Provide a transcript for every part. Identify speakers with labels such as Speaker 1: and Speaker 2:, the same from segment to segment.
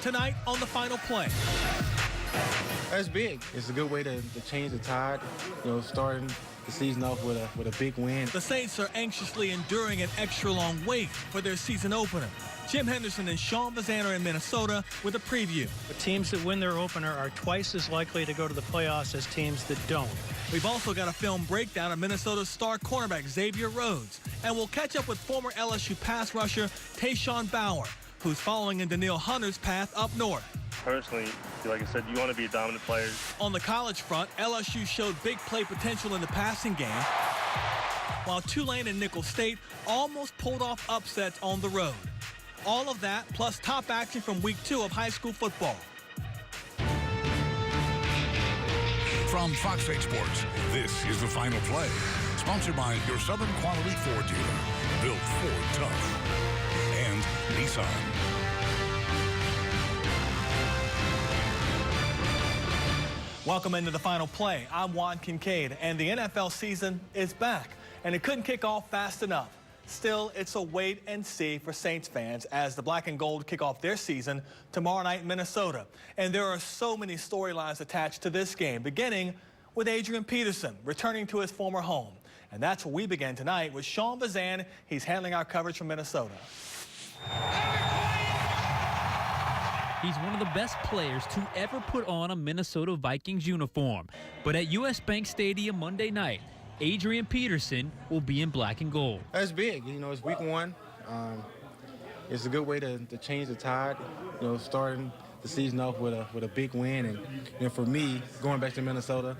Speaker 1: tonight on the Final Play.
Speaker 2: That's big. It's a good way to change the tide, starting the season off with a big win.
Speaker 1: The Saints are anxiously enduring an extra long wait for their season opener. Jim Henderson and Sean Bazan are in Minnesota with a preview.
Speaker 3: The teams that win their opener are twice as likely to go to the playoffs as teams that don't.
Speaker 1: We've also got a film breakdown of Minnesota's star cornerback Xavier Rhodes. And we'll catch up with former LSU pass rusher Tayshawn Bauer, who's following in Danielle Hunter's path up north.
Speaker 4: Personally, like I said, you want to be a dominant player.
Speaker 1: On the college front, LSU showed big play potential in the passing game, while Tulane and Nicholls State almost pulled off upsets on the road. All of that, plus top action from week 2 of high school football.
Speaker 5: From Fox 8 Sports, this is the Final Play, sponsored by your Southern Quality Ford dealer, built Ford tough, and Nissan.
Speaker 1: Welcome into the Final Play. I'm Juan Kincaid, and the NFL season is back, and it couldn't kick off fast enough. Still, it's a wait and see for Saints fans as the black and gold kick off their season tomorrow night in Minnesota. And there are so many storylines attached to this game, beginning with Adrian Peterson returning to his former home. And that's where we begin tonight with Sean Bazan. He's handling our coverage from Minnesota.
Speaker 6: He's one of the best players to ever put on a Minnesota Vikings uniform. But at US Bank Stadium Monday night, Adrian Peterson will be in black and gold.
Speaker 2: That's big. It's week 1. It's a good way to change the tide, starting the season off with a big win. And for me, going back to Minnesota,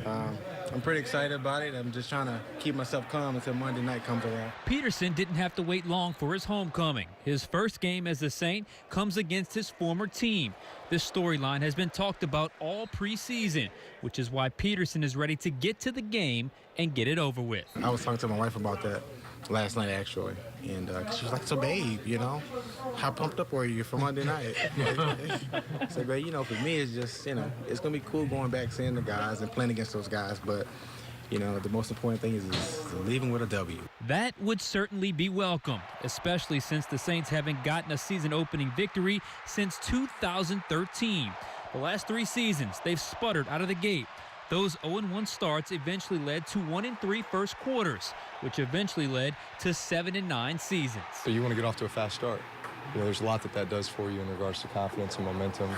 Speaker 2: I'm pretty excited about it. I'm just trying to keep myself calm until Monday night comes around.
Speaker 6: Peterson didn't have to wait long for his homecoming. His first game as a Saint comes against his former team. This storyline has been talked about all preseason, which is why Peterson is ready to get to the game and get it over with.
Speaker 2: I was talking to my wife about that last night, actually, and she was like, "So, babe, how pumped up were you for Monday night?" I said, "Babe, for me, it's just, it's gonna be cool going back, seeing the guys and playing against those guys, but." The most important thing is leaving with a W.
Speaker 6: That would certainly be welcome, especially since the Saints haven't gotten a season-opening victory since 2013. The last 3 seasons, they've sputtered out of the gate. Those 0-1 starts eventually led to 1-3 first quarters, which eventually led to 7-9 seasons.
Speaker 7: So you want to get off to a fast start. There's a lot that does for you in regards to confidence and momentum,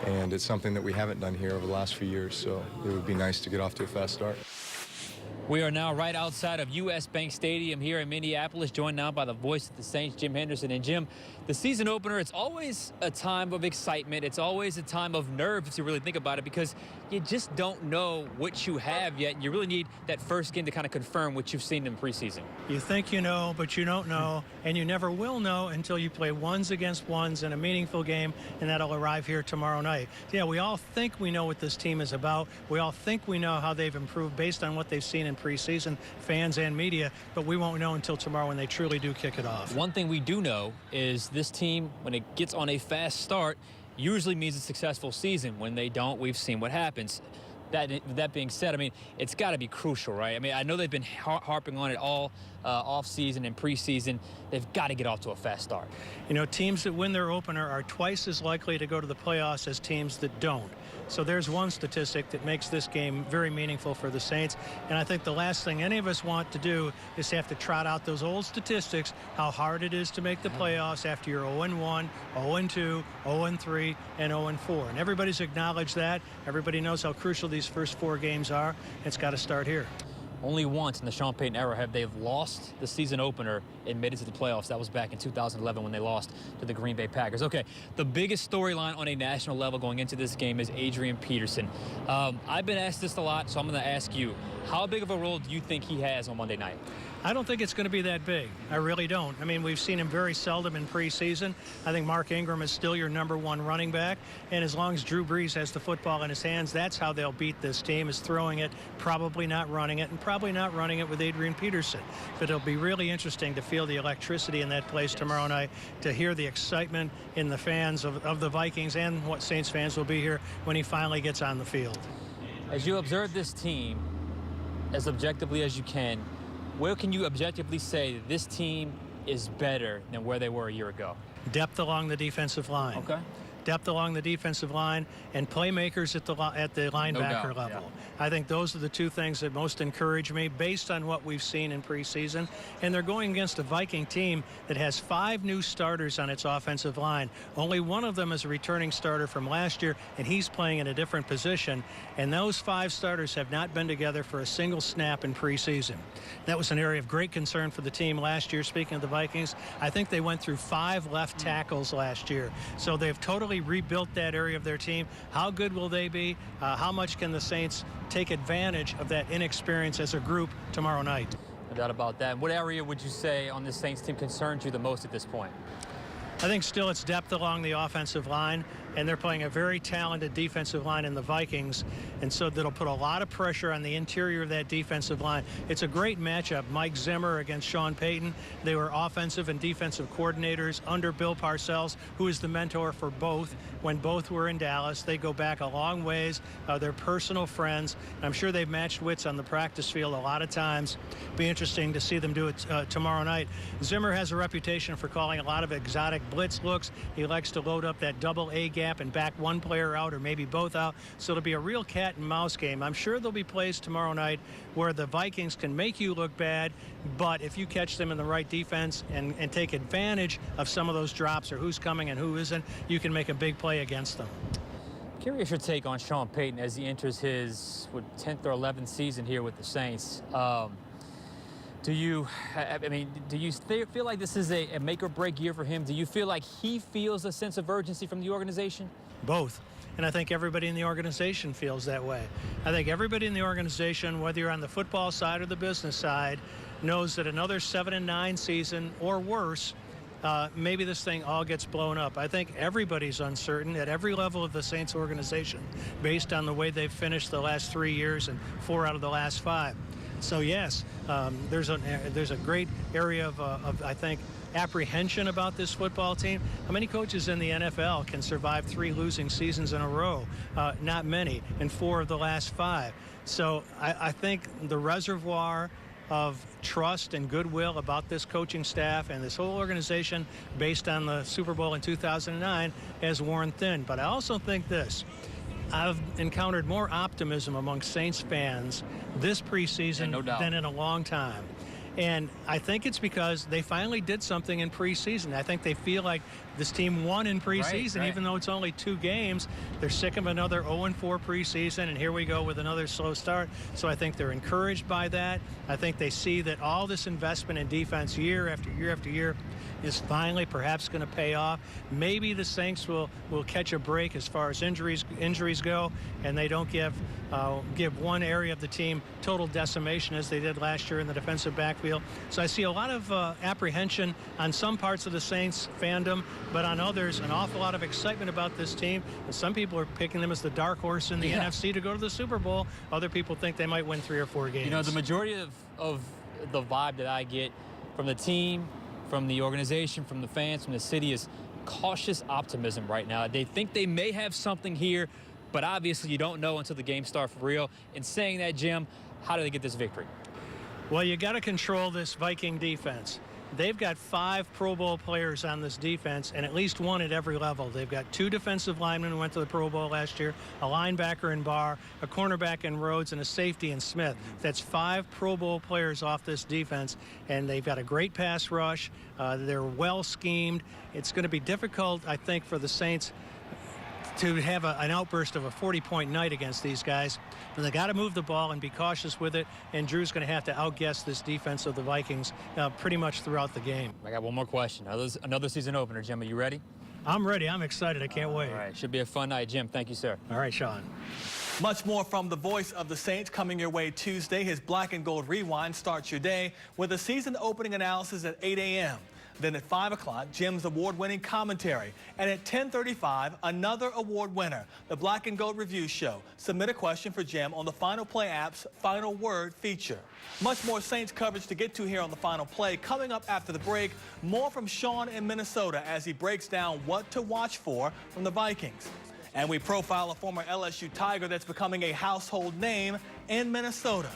Speaker 7: and it's something that we haven't done here over the last few years, so it would be nice to get off to a fast start.
Speaker 6: We are now right outside of US Bank Stadium here in Minneapolis, joined now by the voice of the Saints, Jim Henderson. And Jim, the season opener, it's always a time of excitement. It's always a time of nerves, if you really think about it, because you just don't know what you have yet. You really need that first game to kind of confirm what you've seen in preseason.
Speaker 3: You think you know, but you don't know, and you never will know until you play ones against ones in a meaningful game, and that'll arrive here tomorrow night. Yeah, we all think we know what this team is about. We all think we know how they've improved based on what they've seen in preseason, fans and media, but we won't know until tomorrow when they truly do kick it off.
Speaker 6: One thing we do know is this team, when it gets on a fast start, usually means a successful season. When they don't, we've seen what happens. That being said, I mean, it's got to be crucial, right? I mean, I know they've been harping on it all off-season and preseason. They've got to get off to a fast start.
Speaker 3: Teams that win their opener are twice as likely to go to the playoffs as teams that don't. So there's one statistic that makes this game very meaningful for the Saints. And I think the last thing any of us want to do is have to trot out those old statistics, how hard it is to make the playoffs after you're 0-1, 0-2, 0-3, and 0-4. And everybody's acknowledged that. Everybody knows how crucial these first 4 games are. It's got to start here.
Speaker 6: Only once in the Sean Payton era have they lost the season opener and made it to the playoffs. That was back in 2011 when they lost to the Green Bay Packers. Okay, the biggest storyline on a national level going into this game is Adrian Peterson. I've been asked this a lot, so I'm going to ask you, how big of a role do you think he has on Monday night?
Speaker 3: I don't think it's going to be that big. I really don't. I mean, we've seen him very seldom in preseason. I think Mark Ingram is still your #1 running back. And as long as Drew Brees has the football in his hands, that's how they'll beat this team, is throwing it, probably not running it, and probably not running it with Adrian Peterson. But it'll be really interesting to feel the electricity in that place tomorrow night, to hear the excitement in the fans of the Vikings, and what Saints fans will be here when he finally gets on the field.
Speaker 6: As you observe this team as objectively as you can, where can you objectively say that this team is better than where they were a year ago?
Speaker 3: Depth along the defensive line.
Speaker 6: Okay.
Speaker 3: depth along the defensive line, and playmakers at the linebacker level.
Speaker 6: Yeah.
Speaker 3: I think those are the two things that most encourage me based on what we've seen in preseason. And they're going against a Viking team that has 5 new starters on its offensive line. Only one of them is a returning starter from last year, and he's playing in a different position. And those 5 starters have not been together for a single snap in preseason. That was an area of great concern for the team last year. Speaking of the Vikings, I think they went through 5 left tackles last year. So they've totally rebuilt that area of their team. How good will they be? How much can the Saints take advantage of that inexperience as a group tomorrow night?
Speaker 6: No doubt about that. What area would you say on this Saints team concerns you the most at this point?
Speaker 3: I think still it's depth along the offensive line, and they're playing a very talented defensive line in the Vikings, and so that'll put a lot of pressure on the interior of that defensive line. It's a great matchup. Mike Zimmer against Sean Payton. They were offensive and defensive coordinators under Bill Parcells, who is the mentor for both when both were in Dallas. They go back a long ways. They're personal friends. I'm sure they've matched wits on the practice field a lot of times. Be interesting to see them do it tomorrow night. Zimmer has a reputation for calling a lot of exotic blitz looks. He likes to load up that double A gap and back one player out or maybe both out. So it'll be a real cat and mouse game. I'm sure there'll be plays tomorrow night where the Vikings can make you look bad, but if you catch them in the right defense and take advantage of some of those drops or who's coming and who isn't, you can make a big play against them.
Speaker 6: Curious your take on Sean Payton as he enters his 10th or 11th season here with the Saints. Do you feel like this is a make or break year for him? Do you feel like he feels a sense of urgency from the organization?
Speaker 3: Both. And I think everybody in the organization feels that way. I think everybody in the organization, whether you're on the football side or the business side, knows that another 7-9 season or worse, maybe this thing all gets blown up. I think everybody's uncertain at every level of the Saints organization based on the way they've finished the last 3 years and 4 out of the last 5. So yes, there's a great area of I think apprehension about this football team. How many coaches in the NFL can survive 3 losing seasons in a row? Not many, in 4 of the last 5. So I think the reservoir of trust and goodwill about this coaching staff and this whole organization based on the Super Bowl in 2009 has worn thin. But I also think this. I've encountered more optimism among Saints fans this preseason than in a long time. And I think it's because they finally did something in preseason. I think they feel like this team won in preseason, even though it's only 2 games. They're sick of another 0-4 preseason, and here we go with another slow start. So I think they're encouraged by that. I think they see that all this investment in defense year after year after year is finally perhaps going to pay off. Maybe the Saints will catch a break as far as injuries go, and they don't give one area of the team total decimation as they did last year in the defensive backfield. So I see a lot of apprehension on some parts of the Saints fandom, but on others, an awful lot of excitement about this team. And some people are picking them as the dark horse in the NFC to go to the Super Bowl. Other people think they might win 3 or 4 games.
Speaker 6: You know, the majority of the vibe that I get from the team, from the organization, from the fans, from the city is cautious optimism right now. They think they may have something here, but obviously you don't know until the game starts for real. In saying that, Jim, how do they get this victory?
Speaker 3: Well, you got to control this Viking defense. They've got 5 Pro Bowl players on this defense, and at least 1 at every level. They've got 2 defensive linemen who went to the Pro Bowl last year, a linebacker in Barr, a cornerback in Rhodes, and a safety in Smith. That's 5 Pro Bowl players off this defense, and they've got a great pass rush. They're well schemed. It's going to be difficult, I think, for the Saints to have an outburst of a 40-point night against these guys. But they got to move the ball and be cautious with it, and Drew's going to have to outguess this defense of the Vikings pretty much throughout the game.
Speaker 6: I got one more question. Another season opener, Jim. Are you ready?
Speaker 3: I'm ready. I'm excited. I can't wait.
Speaker 6: All right. Should be a fun night, Jim. Thank you, sir.
Speaker 3: All right, Sean.
Speaker 1: Much more from the voice of the Saints coming your way Tuesday. His Black and Gold Rewind starts your day with a season opening analysis at 8 a.m. Then at 5 o'clock, Jim's award-winning commentary. And at 10:35, another award winner, the Black and Gold Review Show. Submit a question for Jim on the Final Play app's Final Word feature. Much more Saints coverage to get to here on the Final Play. Coming up after the break, more from Sean in Minnesota as he breaks down what to watch for from the Vikings. And we profile a former LSU Tiger that's becoming a household name in Minnesota.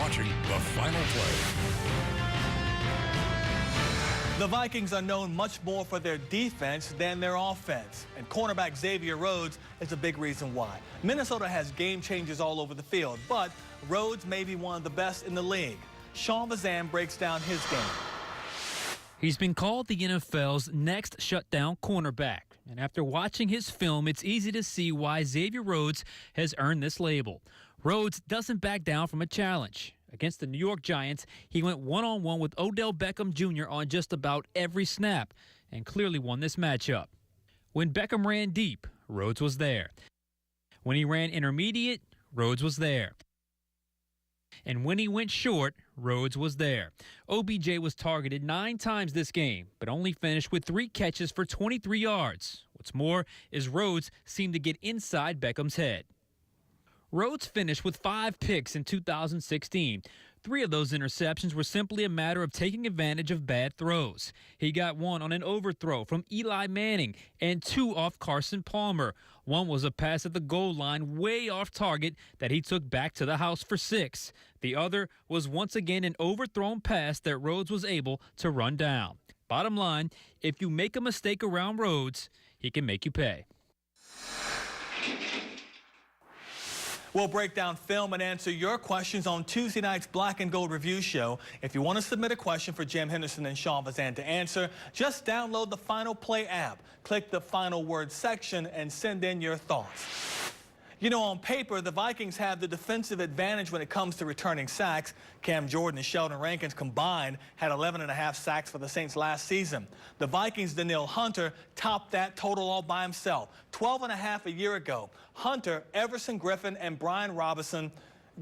Speaker 5: watching The Final Play.
Speaker 1: The Vikings are known much more for their defense than their offense, and cornerback Xavier Rhodes is a big reason why. Minnesota has game changers all over the field, but Rhodes may be one of the best in the league. Sean Vazan breaks down his game.
Speaker 6: He's been called the NFL's next shutdown cornerback, and after watching his film, it's easy to see why Xavier Rhodes has earned this label. Rhodes doesn't back down from a challenge. Against the New York Giants, he went one-on-one with Odell Beckham Jr. on just about every snap and clearly won this matchup. When Beckham ran deep, Rhodes was there. When he ran intermediate, Rhodes was there. And when he went short, Rhodes was there. OBJ was targeted 9 times this game, but only finished with 3 catches for 23 yards. What's more is Rhodes seemed to get inside Beckham's head. Rhodes finished with 5 picks in 2016. 3 of those interceptions were simply a matter of taking advantage of bad throws. He got 1 on an overthrow from Eli Manning and 2 off Carson Palmer. 1 was a pass at the goal line way off target that he took back to the house for 6. The other was once again an overthrown pass that Rhodes was able to run down. Bottom line, if you make a mistake around Rhodes, he can make you pay.
Speaker 1: We'll break down film and answer your questions on Tuesday night's Black and Gold Review Show. If you want to submit a question for Jim Henderson and Sean Vazan to answer, just download the FinalPlay app, click the Final Word section, and send in your thoughts. You know, on paper, the Vikings have the defensive advantage when it comes to returning sacks. Cam Jordan and Sheldon Rankins combined had 11.5 sacks for the Saints last season. The Vikings' Danielle Hunter topped that total all by himself, 12.5 a year ago. Hunter, Everson Griffin, and Brian Robinson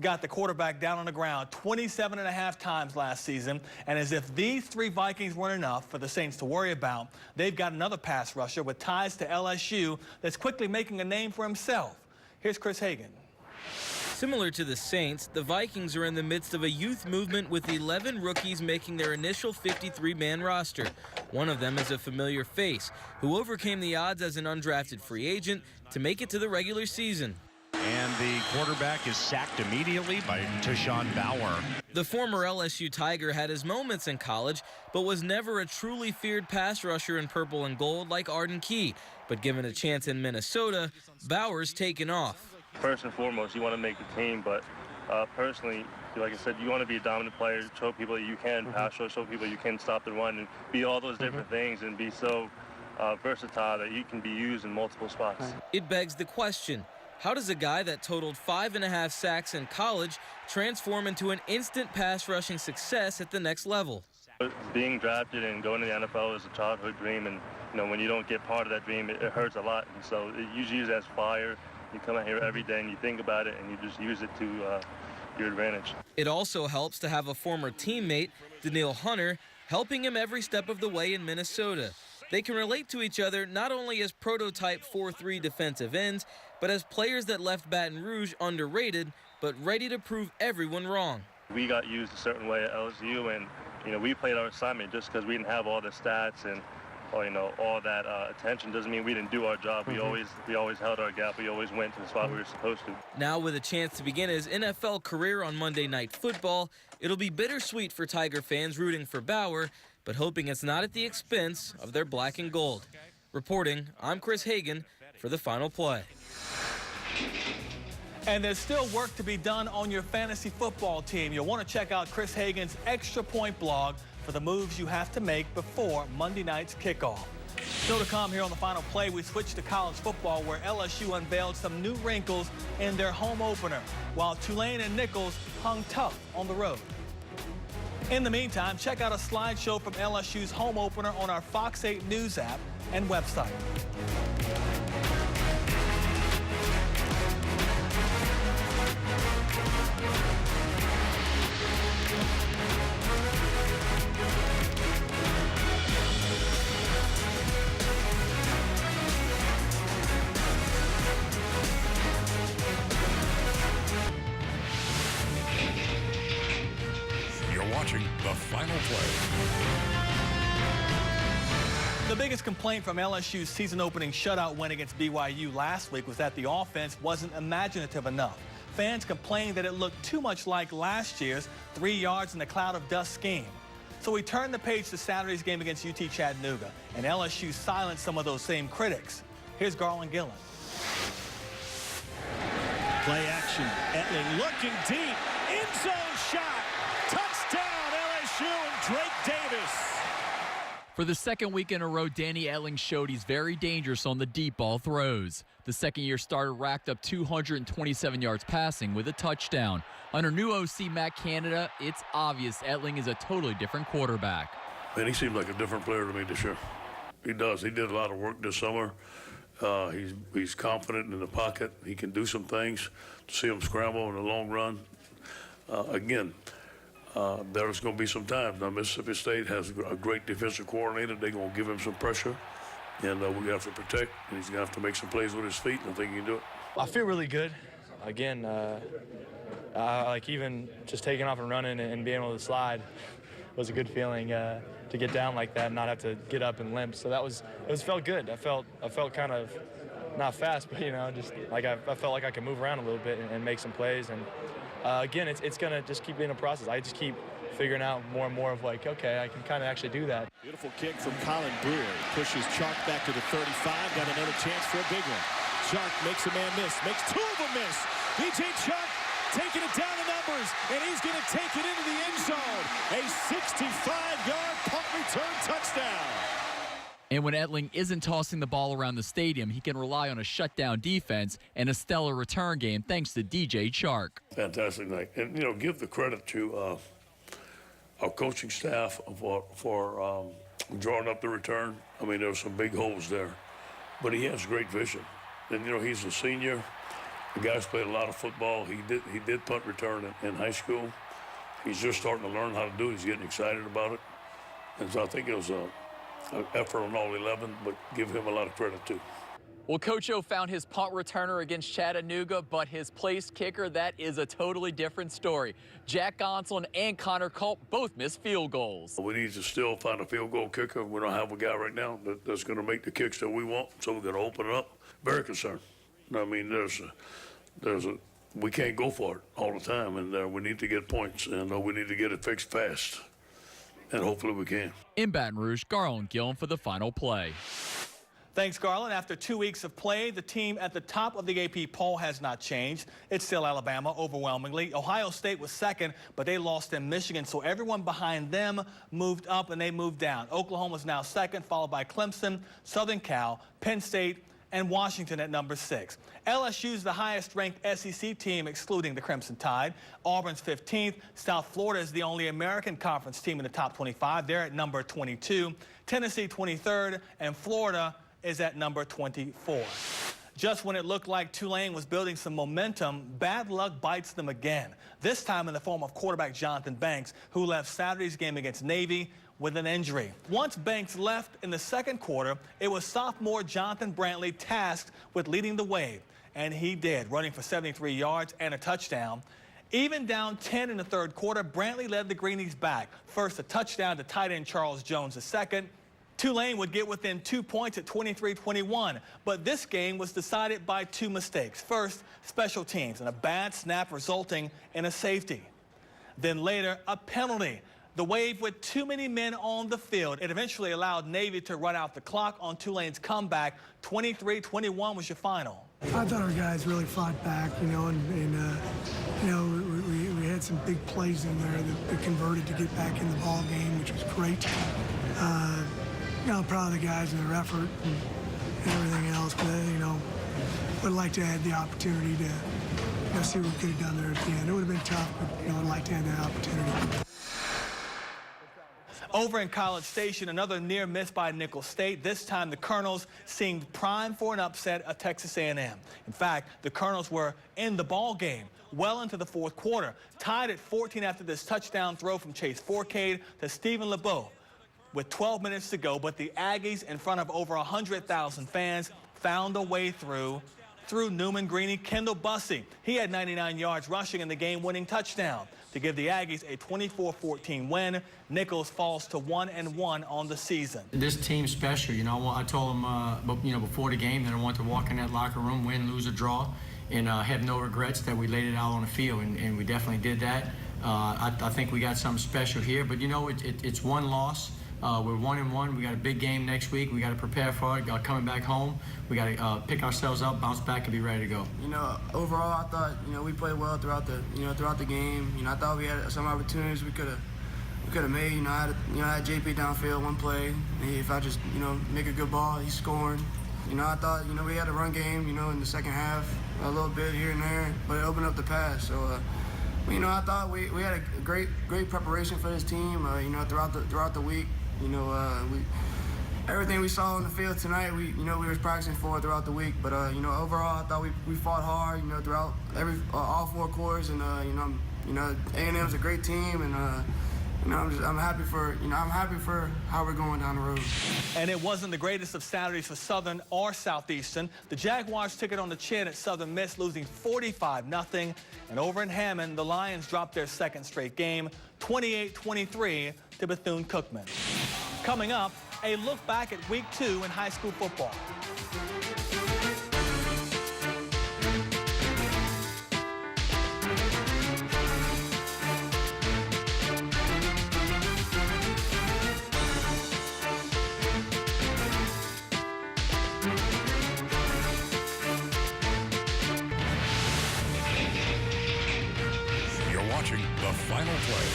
Speaker 1: got the quarterback down on the ground 27.5 times last season. And as if these 3 Vikings weren't enough for the Saints to worry about, they've got another pass rusher with ties to LSU that's quickly making a name for himself. Here's Chris Hagan.
Speaker 8: Similar to the Saints, the Vikings are in the midst of a youth movement with 11 rookies making their initial 53-man roster. One of them is a familiar face who overcame the odds as an undrafted free agent to make it to the regular season.
Speaker 9: And the quarterback is sacked immediately by Tashawn Bauer.
Speaker 8: The former LSU Tiger had his moments in college, but was never a truly feared pass rusher in purple and gold like Arden Key. But given a chance in Minnesota, Bauer's taken off.
Speaker 4: First and foremost, you want to make the team, but personally, like I said, you want to be a dominant player, show people that you can pass rush, show people you can stop the run, and be all those different things, and be so versatile that you can be used in multiple spots.
Speaker 8: It begs the question, how does a guy that totaled 5.5 sacks in college transform into an instant pass rushing success at the next level?
Speaker 4: Being drafted and going to the NFL is a childhood dream, and you know, when you don't get part of that dream, it hurts a lot. And so you use it as fire. You come out here every day and you think about it, and you just use it to your advantage.
Speaker 8: It also helps to have a former teammate, Danielle Hunter, helping him every step of the way in Minnesota. They can relate to each other not only as prototype 4-3 defensive ends, but as players that left Baton Rouge underrated, but ready to prove everyone wrong.
Speaker 4: We got used a certain way at LSU, and you know, we played our assignment. Just because we didn't have all the stats and all that attention doesn't mean we didn't do our job. We always held our gap. We always went to the spot we were supposed to.
Speaker 8: Now with a chance to begin his NFL career on Monday Night Football, it'll be bittersweet for Tiger fans rooting for Bauer, but hoping it's not at the expense of their black and gold. Reporting, I'm Chris Hagan for The Final Play.
Speaker 1: And there's still work to be done on your fantasy football team. You'll want to check out Chris Hagan's Extra Point blog for the moves you have to make before Monday night's kickoff. Still to come here on The Final Play, we switch to college football where LSU unveiled some new wrinkles in their home opener, while Tulane and Nichols hung tough on the road. In the meantime, check out a slideshow from LSU's home opener on our Fox 8 News app and website.
Speaker 5: Watching The Final Play.
Speaker 1: The biggest complaint from LSU's season-opening shutout win against BYU last week was that the offense wasn't imaginative enough. fans complained that it looked too much like last year's 3 yards in a cloud of dust scheme. So we turned the page to Saturday's game against UT Chattanooga, and LSU silenced some of those same critics. Here's Garland Gillen.
Speaker 10: Play action. Etling looking deep. End zone shot. Touchdown LSU and Drake Davis.
Speaker 11: For the second week in a row, Danny Etling showed he's very dangerous on the deep ball throws. The second-year starter racked up 227 yards passing with a touchdown. Under new OC Matt Canada, it's obvious Etling is a totally different quarterback.
Speaker 12: Man, he seems like a different player to me this year. He does. He did a lot of work this summer. He's confident in the pocket. He can do some things. To see him scramble in the long run. There's going to be some times. Now, Mississippi State has a great defensive coordinator. They're going to give him some pressure, and we have to protect. And he's going to have to make some plays with his feet, and I think he can do it.
Speaker 13: I feel really good. Again, like even just taking off and running and being able to slide was a good feeling to get down like that and not have to get up and limp. So it felt good. I felt kind of not fast, but just like I felt like I could move around a little bit and make some plays. And again, it's gonna just keep being a process. I just keep figuring out more and more of like, okay, I can kind of actually do that.
Speaker 10: Beautiful kick from Colin Brewer. Pushes Chark back to the 35. Got another chance for a big one. Chark makes a man miss. Makes two of them miss. DJ Chark taking it down the numbers, and he's going to take it into the end zone. A 65-yard punt return touchdown.
Speaker 11: And when Etling isn't tossing the ball around the stadium, he can rely on a shutdown defense and a stellar return game thanks to DJ Chark.
Speaker 12: Fantastic night. And, give the credit to our coaching staff for drawing up the return. I mean, there were some big holes there. But he has great vision. And, he's a senior. The guy's played a lot of football. He did punt return in high school. He's just starting to learn how to do it. He's getting excited about it. And so I think it was an effort on all 11, but give him a lot of credit, too.
Speaker 11: Well, Coach O found his punt returner against Chattanooga, but his place kicker, that is a totally different story. Jack Gonsolin and Connor Culp both missed field goals.
Speaker 12: We need to still find a field goal kicker. We don't have a guy right now that's going to make the kicks that we want, so we're going to open it up. Very concerned. I mean, we can't go for it all the time, and we need to get points, and we need to get it fixed fast, and hopefully we can.
Speaker 11: In Baton Rouge, Garland Gillen for the Final Play.
Speaker 1: Thanks, Garland. After 2 weeks of play, the team at the top of the AP poll has not changed. It's still Alabama overwhelmingly. Ohio State was second, but they lost in Michigan, so everyone behind them moved up and they moved down. Oklahoma's now second, followed by Clemson, Southern Cal, Penn State, and Washington at number 6. LSU's the highest-ranked SEC team, excluding the Crimson Tide. Auburn's 15th. South Florida is the only American Conference team in the top 25. They're at number 22. Tennessee 23rd, and Florida is at number 24. Just when it looked like Tulane was building some momentum, bad luck bites them again, this time in the form of quarterback Jonathan Banks, who left Saturday's game against Navy with an injury. Once Banks left in the second quarter, it was sophomore Jonathan Brantley tasked with leading the way, and he did, running for 73 yards and a touchdown. Even down 10 in the third quarter, Brantley led the Greenies back. First, a touchdown to tight end Charles Jones II. Tulane would get within 2 points at 23-21, but this game was decided by 2 mistakes. First, special teams and a bad snap resulting in a safety. Then later, a penalty. The Wave with too many men on the field. It eventually allowed Navy to run out the clock on Tulane's comeback. 23-21 was your final.
Speaker 14: I thought our guys really fought back, we had some big plays in there that we converted to get back in the ball game, which was great. I'm proud of the guys and their effort and everything else, but would like to have the opportunity to see what we could have done there at the end. It would have been tough, but I'd like to have that opportunity.
Speaker 1: Over in College Station, another near miss by Nicholls State. This time, the Colonels seemed primed for an upset at Texas A&M. In fact, the Colonels were in the ball game well into the fourth quarter, tied at 14 after this touchdown throw from Chase Forcade to Stephen LeBeau with 12 minutes to go. But the Aggies, in front of over 100,000 fans, found a way through Newman Greeny. Kendall Bussey, he had 99 yards rushing in the game-winning touchdown to give the Aggies a 24-14 win. Nicholls falls to 1-1 on the season.
Speaker 15: This team's special. I told them, before the game that I want to walk in that locker room, win, lose, or draw, and have no regrets that we laid it out on the field, and we definitely did that. I think we got something special here, but you know, it's one loss. We're 1-1. We got a big game next week. We got to prepare for it. Coming back home, we got to pick ourselves up, bounce back, and be ready to go.
Speaker 16: You know, overall, I thought we played well throughout the game. I thought we had some opportunities we could have made. I had JP downfield one play. If I just make a good ball, he's scoring. I thought we had a run game. In the second half, a little bit here and there, but it opened up the pass. So. I thought we had a great preparation for this team. Throughout the week. Everything we saw on the field tonight, we were practicing for throughout the week. But overall, I thought we fought hard. Throughout all 4 quarters, and A&M's a great team, and I'm happy for how we're going down the road.
Speaker 1: And it wasn't the greatest of Saturdays for Southern or Southeastern. The Jaguars took it on the chin at Southern Miss, losing 45-0. And over in Hammond, the Lions dropped their second straight game, 28-23 to Bethune-Cookman. Coming up, a look back at Week 2 in high school football.
Speaker 5: Watching the Final Play.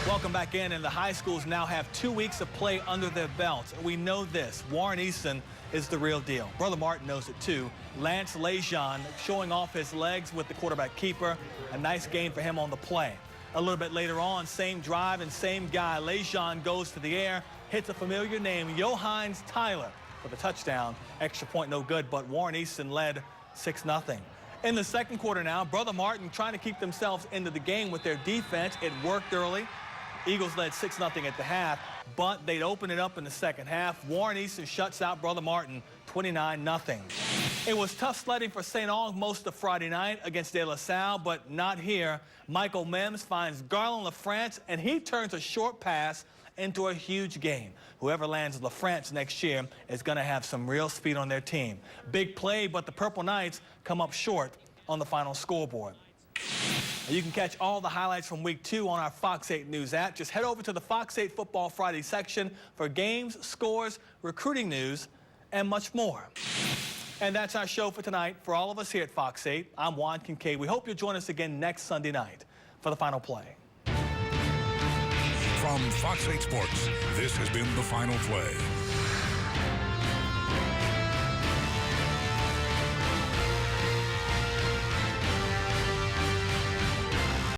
Speaker 1: Welcome back in, and the high schools now have 2 weeks of play under their belts. We know this. Warren Easton is the real deal. Brother Martin knows it too. Lance Lejean showing off his legs with the quarterback keeper. A nice game for him on the play. A little bit later on, same drive and same guy. Lejean goes to the air, hits a familiar name, Johannes Tyler, for the touchdown. Extra point no good, but Warren Easton led 6-0. In the second quarter now, Brother Martin trying to keep themselves into the game with their defense. It worked early. Eagles led 6-0 at the half, but they'd open it up in the second half. Warren Easton shuts out Brother Martin 29-0. It was tough sledding for St. Aug most of Friday night against De La Salle, but not here. Michael Mims finds Garland LaFrance, and he turns a short pass into a huge game. Whoever lands LaFrance next year is going to have some real speed on their team. Big play, but the Purple Knights come up short on the final scoreboard. You can catch all the highlights from Week 2 on our Fox 8 News app. Just head over to the Fox 8 Football Friday section for games, scores, recruiting news, and much more. And that's our show for tonight. For all of us here at Fox 8, I'm Juan Kincaid. We hope you'll join us again next Sunday night for the Final Play.
Speaker 5: From Fox 8 Sports, this has been the Final Play.